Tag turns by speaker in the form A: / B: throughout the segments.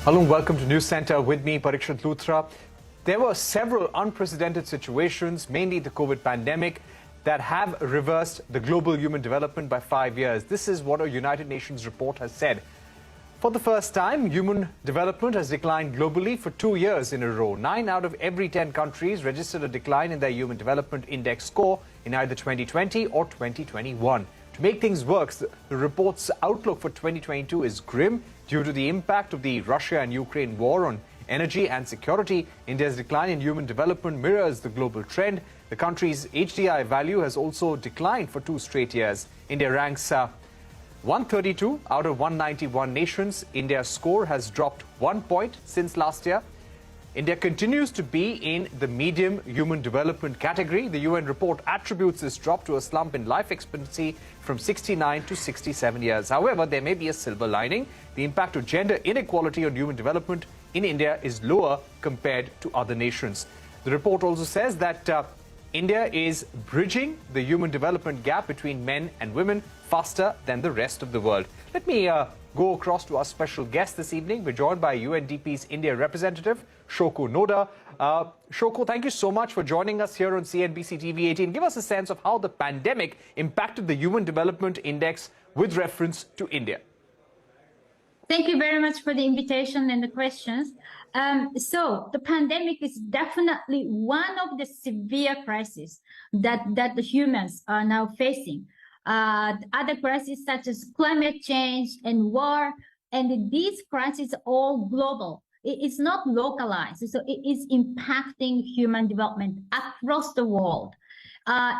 A: Hello and welcome to Newscentre. With me, Parikshit Luthra. There were several unprecedented situations, mainly the COVID pandemic, that have reversed the global human development by 5 years. This is what a United Nations report has said. For the first time, human development has declined globally for 2 years in a row. 9 out of every 10 countries registered a decline in their Human Development Index score in either 2020 or 2021. To make things worse, the report's outlook for 2022 is grim due to the impact of the Russia and Ukraine war on energy and security. India's decline in human development mirrors the global trend. The country's HDI value has also declined for 2 straight years. India ranks 132 out of 191 nations. India's score has dropped 1 point since last year. India continues to be in the medium human development category. The UN report attributes this drop to a slump in life expectancy from 69 to 67 years. However, there may be a silver lining. The impact of gender inequality on human development in India is lower compared to other nations. The report also says that India is bridging the human development gap between men and women faster than the rest of the world. Let me go across to our special guest this evening. We're joined by UNDP's India representative, Shoko Noda. Shoko, thank you so much for joining us here on CNBC-TV18. Give us a sense of how the pandemic impacted the Human Development Index with reference to India.
B: Thank you very much for the invitation and the questions. So the pandemic is definitely one of the severe crises that the humans are now facing. Other crises such as climate change and war, and these crises are all global. It's not localized, so it is impacting human development across the world.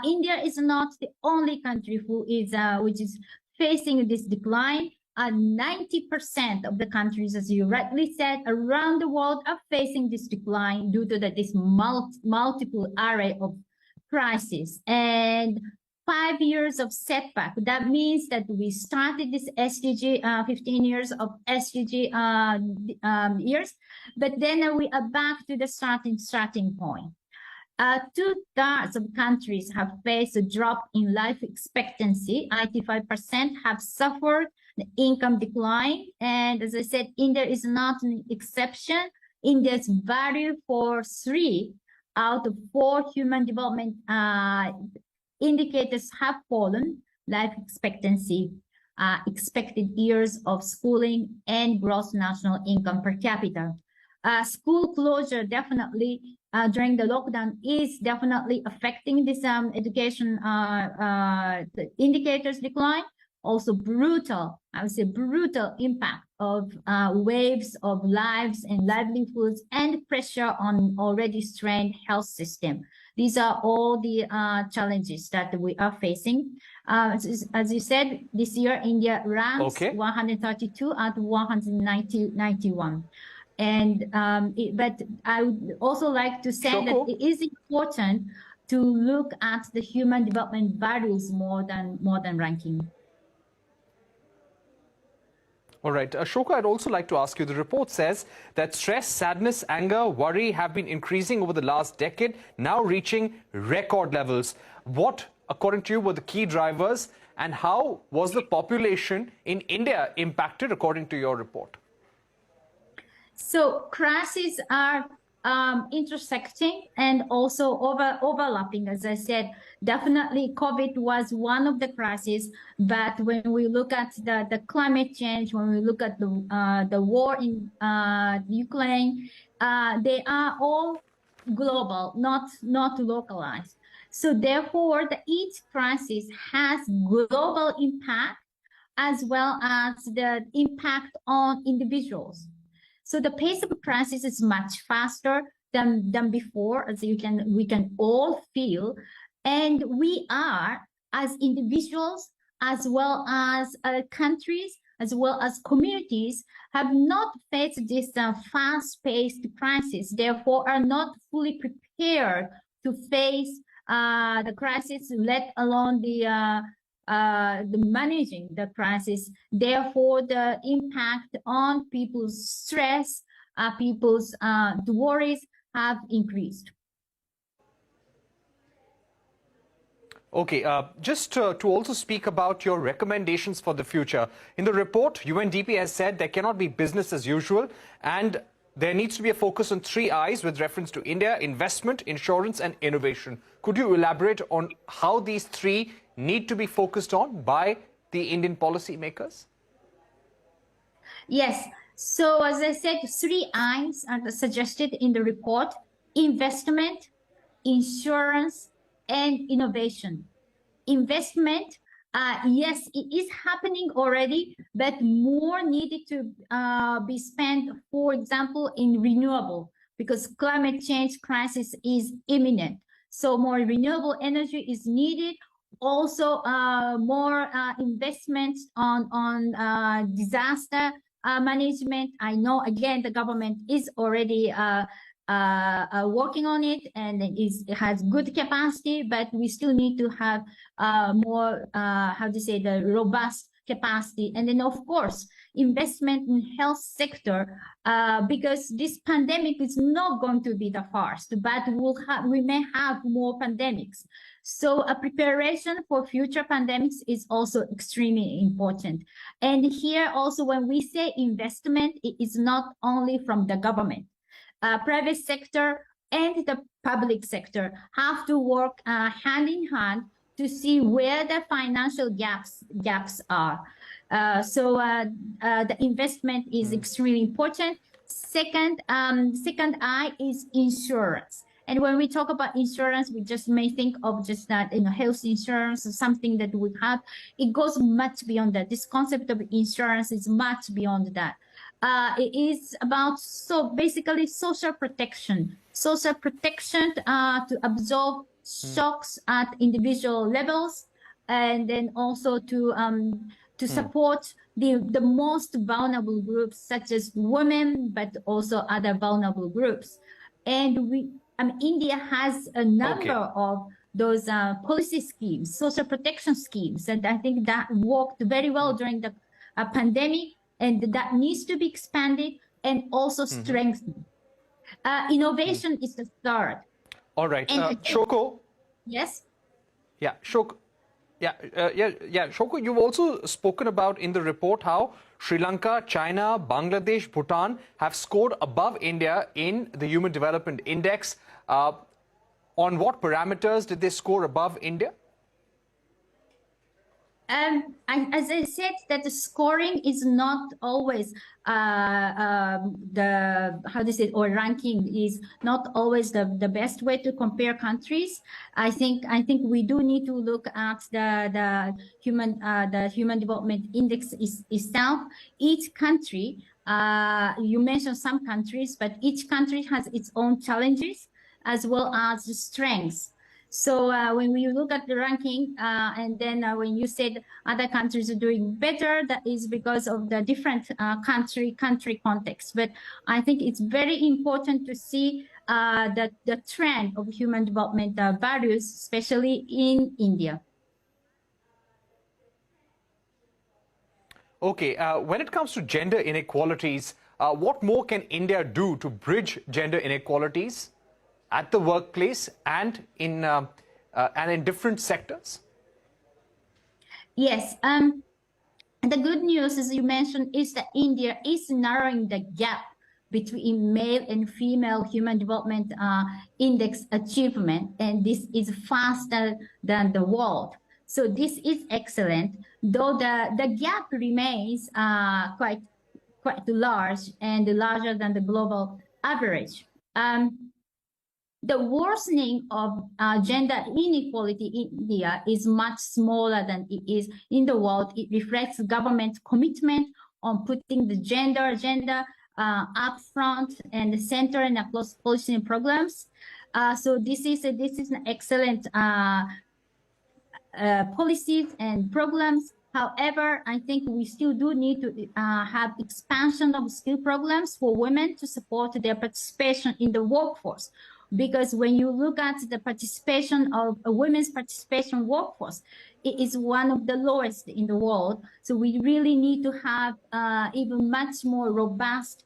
B: India is not the only country which is facing this decline. 90% of the countries, as you rightly said, around the world are facing this decline due to this multiple array of crises. And 5 years of setback. That means that we started this SDG, 15 years of SDG years, but then we are back to the starting point. 2/3 of countries have faced a drop in life expectancy. 95% have suffered the income decline. And as I said, India is not an exception. India's value for 3 out of 4 human development indicators have fallen: life expectancy, expected years of schooling, and gross national income per capita. School closure definitely during the lockdown is definitely affecting this education the indicators decline. Also brutal, I would say brutal impact of waves of lives and livelihoods and pressure on already strained health system. These are all the challenges that we are facing. As you said, this year India ranks 132 out of 191. And but I would also like to say that it is important to look at the human development values more than ranking.
A: All right. Shoko, I'd also like to ask you, the report says that stress, sadness, anger, worry have been increasing over the last decade, now reaching record levels. What, according to you, were the key drivers, and how was the population in India impacted, according to your report?
B: So crises are intersecting and also overlapping. As I said, definitely COVID was one of the crises, but when we look at the climate change, when we look at the war in Ukraine, they are all global, not localized. So therefore, each crisis has global impact as well as the impact on individuals. So the pace of crisis is much faster than before, as we can all feel. And we are, as individuals, as well as countries, as well as communities, have not faced this fast-paced crisis, therefore are not fully prepared to face the crisis, let alone the managing the crisis. Therefore, the impact on people's stress, people's worries have increased.
A: Okay, just to also speak about your recommendations for the future. In the report, UNDP has said there cannot be business as usual and there needs to be a focus on 3 I's with reference to India: investment, insurance and innovation. Could you elaborate on how these three need to be focused on by the Indian policymakers?
B: Yes. So as I said, 3 I's are suggested in the report: investment, insurance, and innovation. Investment, yes, it is happening already, but more needed to be spent, for example, in renewable, because climate change crisis is imminent. So more renewable energy is needed. Also, more investment on disaster management. I know, again, the government is already working on it and it has good capacity, but we still need to have more, the robust capacity. And then, of course, investment in health sector, because this pandemic is not going to be the first, but we may have more pandemics. So a preparation for future pandemics is also extremely important. And here also, when we say investment, it is not only from the government. Private sector and the public sector have to work hand in hand to see where the financial gaps are. So the investment is extremely important. Second I is insurance. And when we talk about insurance, we just may think of just that, health insurance or something that we have. It goes much beyond that. This concept of insurance is much beyond that. It is about, so basically, social protection to absorb shocks at individual levels, and then also to support the most vulnerable groups, such as women, but also other vulnerable groups. And India has a number of those policy schemes, social protection schemes, and I think that worked very well during the pandemic, and that needs to be expanded and also strengthened. Innovation is the third.
A: All right, Shoko.
B: Yes.
A: Yeah, Shoko. Shoko, you've also spoken about in the report how Sri Lanka, China, Bangladesh, Bhutan have scored above India in the Human Development Index. On what parameters did they score above India?
B: As I said, that the scoring is not always or ranking is not always the best way to compare countries. I think we do need to look at the Human Development Index itself. Each country, you mentioned some countries, but each country has its own challenges as well as strengths. So when we look at the ranking, and then when you said other countries are doing better, that is because of the different country context. But I think it's very important to see that the trend of human development values, especially in India.
A: Okay, when it comes to gender inequalities, what more can India do to bridge gender inequalities at the workplace and in different sectors?
B: Yes, the good news, as you mentioned, is that India is narrowing the gap between male and female human development index achievement, and this is faster than the world. So this is excellent, though the gap remains quite large and larger than the global average. The worsening of gender inequality in India is much smaller than it is in the world. It reflects government commitment on putting the gender agenda up front and the center and across policy and programs. So this is an excellent policies and programs. However, I think we still do need to have expansion of skill programs for women to support their participation in the workforce. Because when you look at the participation of a women's participation workforce, it is one of the lowest in the world. So we really need to have even much more robust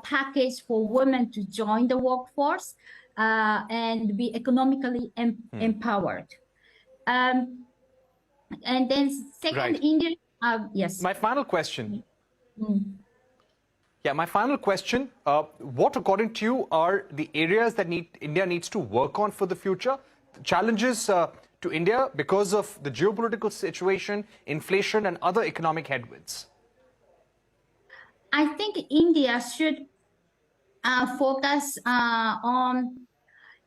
B: package for women to join the workforce and be economically empowered. And then second,
A: Right.
B: India, yes.
A: My final question. Yeah, my final question. What, according to you, are the areas that India needs to work on for the future? Challenges to India because of the geopolitical situation, inflation, and other economic headwinds.
B: I think India should focus on,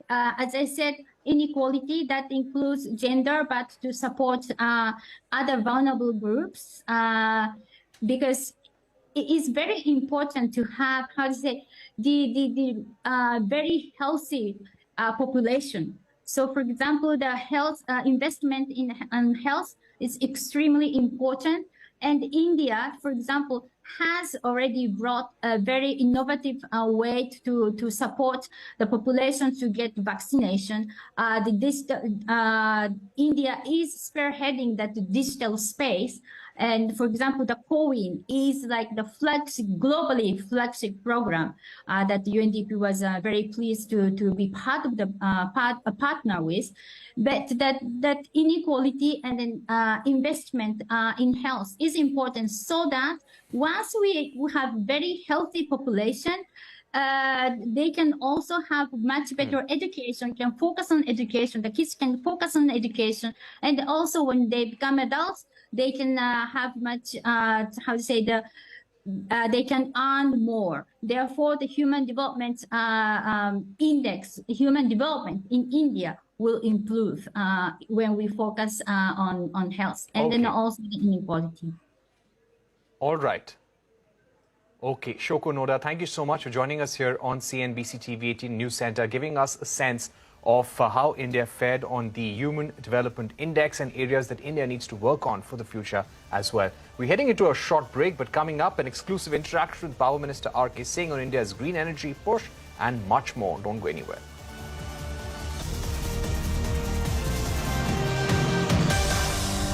B: as I said, inequality that includes gender, but to support other vulnerable groups, because it is very important to have, how to say, the very healthy population. So, for example, the health investment in health is extremely important. And India, for example, has already brought a very innovative way to support the population to get vaccination. India is spearheading that digital space. And for example, the COWIN is like the globally flagship program that the UNDP was very pleased to be part of the partner with. But that inequality and then investment in health is important, so that once we have very healthy population, they can also have much better education, can focus on education. The kids can focus on education. And also when they become adults, they can have much, how to say, they can earn more. Therefore, the human development index, human development in India will improve when we focus on health, and then also the inequality.
A: All right. Okay, Shoko Noda, thank you so much for joining us here on CNBC-TV18 News Center, giving us a sense of how India fared on the Human Development Index and areas that India needs to work on for the future as well. We're heading into a short break, but coming up, an exclusive interaction with Power Minister R.K. Singh on India's green energy push and much more. Don't go anywhere.